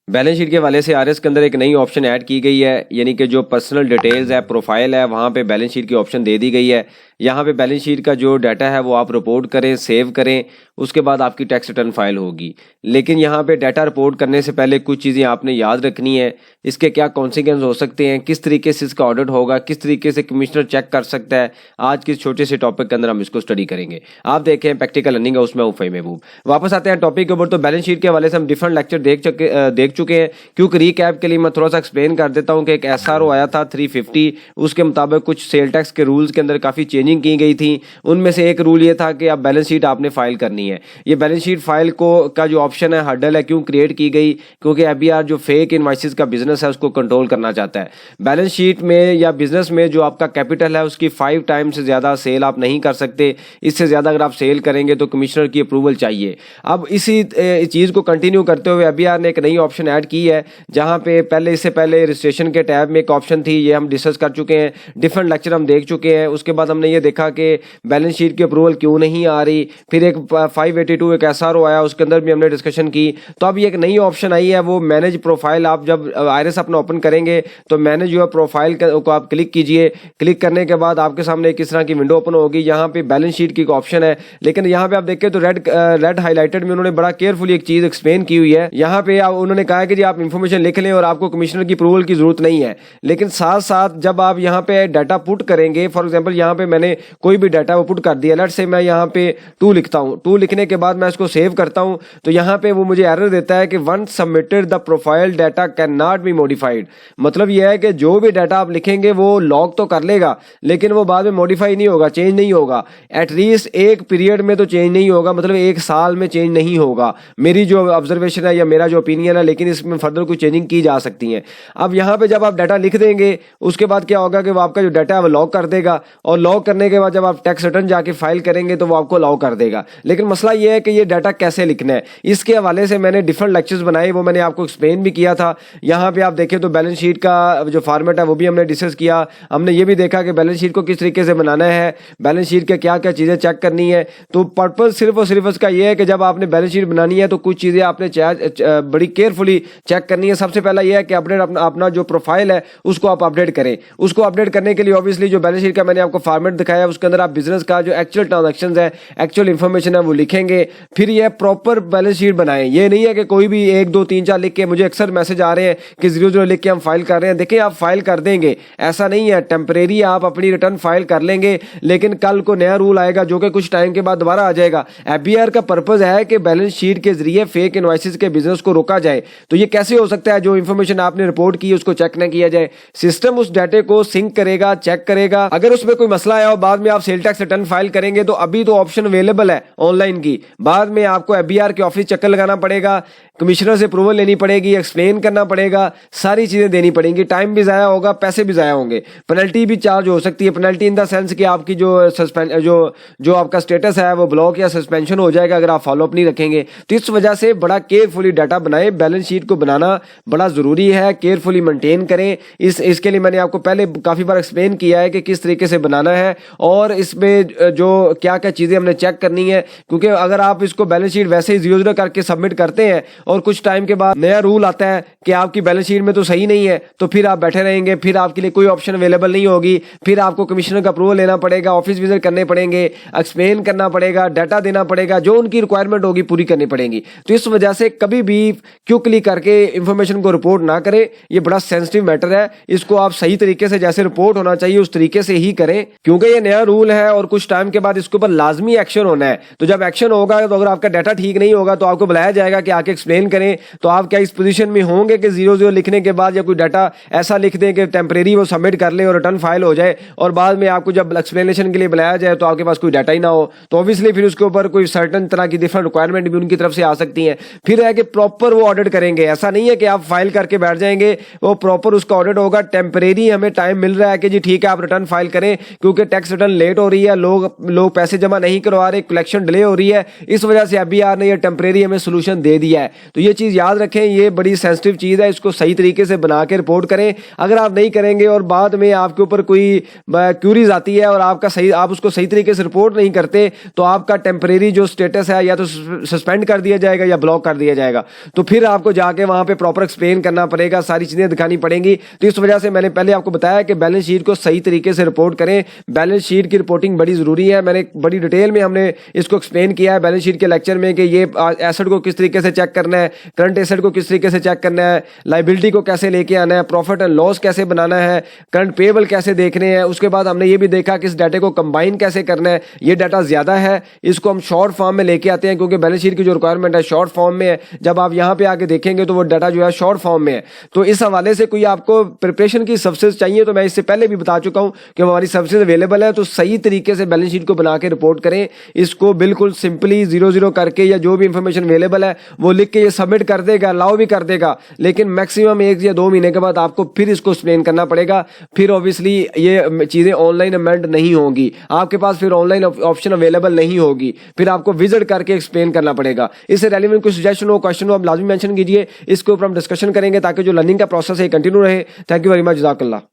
Balance sheet के हवाले से आरएस के अंदर एक नई ऑप्शन ऐड की गई है, यानी कि जो पर्सनल डिटेल्स है, प्रोफाइल है, वहाँ पे बैलेंस शीट की ऑप्शन दे दी गई है। यहाँ पे बैलेंस शीट का जो डाटा है वो आप रिपोर्ट करें, सेव करें, उसके बाद आपकी टैक्स रिटर्न फाइल होगी। लेकिन यहाँ पे डाटा रिपोर्ट करने से पहले कुछ चीज़ें आपने याद रखनी है। इसके क्या कॉन्सिक्वेंस हो सकते हैं, किस तरीके से इसका ऑडिट होगा, किस तरीके से कमिश्नर चेक कर सकता है, आज के छोटे से टॉपिक के अंदर हम इसको स्टडी करेंगे। आप देखें प्रैक्टिकल लर्निंग है, उसमें उफ़ई महबूब। वापस आते हैं टॉपिक के ऊपर। तो बैलेंस शीट के हवाले से हम डिफरेंट लेक्चर देख चुके हैं। क्योंकि रीकैप के लिए मैं थोड़ा सा एक्सप्लेन कर देता हूँ कि एक एसआरओ आया था 350, उसके मुताबिक कुछ सेल टैक्स के रूल्स के अंदर काफ़ी चेंजिंग की गई थी। उनमें से एक रूल ये था कि आप बैलेंस शीट आपने फाइल करनी है। ये बैलेंस शीट फाइल का जो ऑप्शन है, हर्डल है, क्यों क्रिएट की गई? क्योंकि एबीआर जो फेक इनवॉइसेस का बिजनेस है उसको कंट्रोल करना चाहता है। बैलेंस शीट में या बिजनेस में जो आपका कैपिटल है उसकी 5 टाइम्स से ज़्यादा सेल आप नहीं कर सकते। इससे ज़्यादा अगर आप सेल करेंगे तो कमिश्नर की अप्रूवल चाहिए। अब इसी चीज़ को कंटिन्यू करते हुए एबीआर ने एक नई ऑप्शन ऐड की है, जहाँ पे इससे पहले रजिस्ट्रेशन के टैब में एक ऑप्शन थी, ये हम डिस्कस कर चुके हैं, डिफरेंट लेक्चर हम देख चुके हैं। उसके बाद हमने ये देखा कि बैलेंस शीट की अप्रूवल क्यों नहीं आ रही। फिर एक 582 एक एसआरओ आया, उसके अंदर भी हमने डिस्कशन की। तो अब ये एक नई ऑप्शन आई है, वो मैनेज प्रोफाइल। आप जब आईआरएस अपना ओपन करेंगे तो मैनेज योर प्रोफाइल को आप क्लिक कीजिए। क्लिक करने के बाद आपके सामने किस तरह की विंडो ओपन होगी। यहाँ पे बैलेंस शीट की एक ऑप्शन है, लेकिन यहाँ पे आप देखें तो रेड हाईलाइटेड में उन्होंने बड़ा केयरफुली एक चीज एक्सप्लेन की हुई है। यहाँ पे उन्होंने कहा है कि जी आप इंफॉर्मेशन लिख लें और आपको कमिश्नर की अप्रूवल की जरूरत नहीं है। लेकिन साथ साथ जब आप यहाँ पे डाटा पुट करेंगे, फॉर एग्जांपल यहाँ पे मैंने कोई भी डाटा वो पुट कर दिया, लेट्स से मैं यहाँ पे 2 लिखता हूँ, 2 लिखने के बाद मैं इसको सेव करता हूँ, तो यहाँ पे वो मुझे एरर देता है कि once submitted the profile data can not be modified. मतलब यह है कि जो भी डाटा आप लिखेंगे वो लॉग तो कर लेगा, लेकिन वो बाद में मॉडिफाई नहीं होगा, चेंज नहीं होगा। एटलीस्ट एक पीरियड में तो चेंज नहीं होगा, मतलब 1 साल में चेंज नहीं होगा, मेरी जो ऑब्जर्वेशन है या मेरा जो ओपिनियन है। लेकिन इसमें फर्दर कोई चेंजिंग की जा सकती है। अब यहाँ पे जब आप डाटा लिख देंगे, उसके बाद क्या होगा कि वो आपका जो डाटा है वो लॉग कर देगा, और लॉग करने के बाद जब आप टैक्स रिटर्न जाके फाइल करेंगे तो वो आपको लॉग कर देगा। लेकिन मसला ये है कि ये डाटा कैसे लिखना है, इसके हवाले से मैंने डिफरेंट लेक्चर्स बनाए, वो मैंने आपको एक्सप्लेन भी किया था। यहाँ पे आप देखें तो बैलेंस शीट का जो फॉर्मेट है वो भी हमने डिस्कस किया। हमने ये भी देखा कि बैलेंस शीट को किस तरीके से बनाना है, बैलेंस शीट के क्या क्या चीज़ें चेक करनी है। तो पर्पज सिर्फ और सिर्फ इसका ये है कि जब आपने बैलेंस शीट बनानी है तो कुछ चीज़ें आपने बड़ी केयरफुली चेक करनी है। सबसे पहला ये है कि अपडेट अपना जो प्रोफाइल है उसको आप अपडेट करें। उसको अपडेट करने के लिए ऑब्वियसली जो बैलेंस शीट का मैंने आपको फॉर्मेट दिखाया, उसके अंदर आप बिजनेस का जो एक्चुअल ट्रांजैक्शंस है, एक्चुअल इंफॉर्मेशन है वो लिखेंगे। फिर ये प्रॉपर बैलेंस शीट बनाएं। ये नहीं है कि कोई भी 1 2 3 4 लिख के, मुझे अक्सर मैसेज आ रहे हैं कि 0 लिख के हम फाइल कर रहे हैं। देखिए आप फाइल कर देंगे, ऐसा नहीं है, टेम्परेरी आप अपनी रिटर्न फाइल कर लेंगे, लेकिन कल को नया रूल आएगा जो कि कुछ टाइम के बाद दोबारा आ जाएगा। एफबीआर का पर्पज है कि बैलेंस शीट के जरिए फेक इनवॉइसेस के बिजनेस को रोका जाए। तो ये कैसे हो सकता है, जो इंफॉर्मेशन आपने रिपोर्ट की उसको चेक न किया जाए। सिस्टम उस डाटे को सिंक करेगा, चेक करेगा। अगर उसमें कोई मसला आया और बाद में आप सेल टैक्स रिटर्न फाइल करेंगे तो अभी तो ऑप्शन अवेलेबल है ऑनलाइन की, बाद में आपको एफबीआर के ऑफिस चक्कर लगाना पड़ेगा, कमिश्नर से अप्रूवल लेनी पड़ेगी, एक्सप्लेन करना पड़ेगा, सारी चीजें देनी पड़ेंगी, टाइम भी जाया होगा, पैसे भी जाया होंगे, पेनल्टी भी चार्ज हो सकती है। पेनल्टी इन द सेंस कि आपकी जो आपका स्टेटस है वो ब्लॉक या सस्पेंशन हो जाएगा अगर आप फॉलोअप नहीं रखेंगे। तो इस वजह से बड़ा केयरफुली डाटा बनाए। बैलेंस शीट को बनाना बड़ा जरूरी है, केयरफुली मेंटेन करें। इसके लिए मैंने आपको पहले काफी बार एक्सप्लेन किया है कि किस तरीके से बनाना है और इसमें जो क्या क्या चीजें हमने चेक करनी है। क्योंकि अगर आप इसको बैलेंस शीट वैसे ही 0 करके सबमिट करते हैं और कुछ टाइम के बाद नया रूल आता है कि आपकी बैलेंस शीट में तो सही नहीं है, तो फिर आप बैठे रहेंगे, फिर आपके लिए कोई ऑप्शन अवेलेबल नहीं होगी, फिर आपको कमिश्नर का अप्रूवल लेना पड़ेगा, ऑफिस विजिट करने पड़ेंगे, एक्सप्लेन करना पड़ेगा, डाटा देना पड़ेगा, जो उनकी रिक्वायरमेंट होगी पूरी करनी पड़ेगी। तो इस वजह से कभी भी क्विकली करके इंफॉर्मेशन को रिपोर्ट ना करें, ये बड़ा सेंसिटिव मैटर है। इसको आप सही तरीके से जैसे रिपोर्ट होना चाहिए उस तरीके से ही करें, क्योंकि ये नया रूल है और कुछ टाइम के बाद इसके ऊपर लाजमी एक्शन होना है। तो जब एक्शन होगा तो अगर आपका डाटा ठीक नहीं होगा तो आपको बुलाया जाएगा कि आके एक्सप्लेन करें। तो आप क्या इस पोजीशन में होंगे कि 0 लिखने के बाद या कोई डाटा ऐसा लिख दें कि टेम्परेरी वो सबमिट कर ले और रिटर्न फाइल हो जाए और बाद में आपको जब एक्सप्लेनेशन के लिए बुलाया जाए तो आपके पास कोई डाटा ही ना हो? तो ऑब्वियसली फिर उसके ऊपर कोई सर्टन तरह की डिफरेंट रिक्वायरमेंट भी उनकी तरफ से आ सकती है। फिर है कि प्रॉपर वो ऑडिट करेंगे। ऐसा नहीं है कि आप फाइल करके बैठ जाएंगे, वो प्रॉपर उसका ऑडिट होगा। टेम्परेरी हमें टाइम मिल रहा है कि जी ठीक है आप रिटर्न फाइल करें, क्योंकि टैक्स रिटर्न लेट हो रही है, लोग पैसे जमा नहीं करवा रहे, कलेक्शन डिले हो रही है, इस वजह से एफबीआर ने ये टेम्परेरी हमें सोल्यूशन दे दिया है। तो ये चीज़ याद रखें, ये बड़ी सेंसिटिव चीज़ है, इसको सही तरीके से बना के रिपोर्ट करें। अगर आप नहीं करेंगे और बाद में आपके ऊपर कोई क्यूरीज आती है और आप उसको सही तरीके से रिपोर्ट नहीं करते तो आपका टेम्परेरी जो स्टेटस है या तो सस्पेंड कर दिया जाएगा या ब्लॉक कर दिया जाएगा। तो फिर आपको जाके वहां पे प्रॉपर एक्सप्लेन करना पड़ेगा, सारी चीजें दिखानी पड़ेंगी। तो इस वजह से मैंने पहले आपको बताया कि बैलेंस शीट को सही तरीके से रिपोर्ट करें। बैलेंस शीट की रिपोर्टिंग बड़ी जरूरी है। मैंने बड़ी डिटेल में हमने इसको एक्सप्लेन किया है बैलेंस शीट के लेक्चर में कि ये एसेट को किस तरीके से चेक करना है, करंट एसेट को किस तरीके से चेक करना है, लायबिलिटी को कैसे लेके आना है, प्रॉफिट एंड लॉस कैसे बनाना है, करंट पेबल कैसे देखने हैं। उसके बाद हमने ये भी देखा कि इस डाटा को कंबाइन कैसे करना है। ये डाटा ज्यादा है, इसको हम शॉर्ट फॉर्म में लेके आते हैं क्योंकि बैलेंस शीट की जो रिक्वायरमेंट है शॉर्ट फॉर्म में है। जब आप यहां पे आके देखेंगे तो वो डाटा जो है शॉर्ट फॉर्म में है। तो इस हवाले से कोई आपको प्रिपरेशन की सर्विसेज चाहिए तो मैं इससे पहले भी बता चुका हूं कि हमारी सर्विसेज अवेलेबल है। तो सही तरीके से बैलेंस शीट को बना के रिपोर्ट करें। इसको बिल्कुल सिंपली 0-0 करके या जो भी इंफॉर्मेशन अवेलेबल है वो लिख के ये सबमिट कर देगा, अलाउ भी कर देगा, लेकिन मैक्सिमम 1 या 2 महीने के बाद आपको फिर इसको एक्सप्लेन करना पड़ेगा। फिर ऑब्वियसली ये चीजें ऑनलाइन अमेंड नहीं होंगी, आपके पास फिर ऑनलाइन ऑप्शन अवेलेबल नहीं होगी, फिर आपको विजिट करके एक्सप्लेन करना पड़ेगा। इससे रेलिवेंट कोई सजेशन हो, क्वेश्चन हो, आप लाजमी मेंशन कीजिए, इसके ऊपर हम डिस्कशन करेंगे ताकि जो लर्निंग का प्रोसेस है कंटिन्यू रहे। थैंक यू वेरी मच, जज़ाकल्लाह।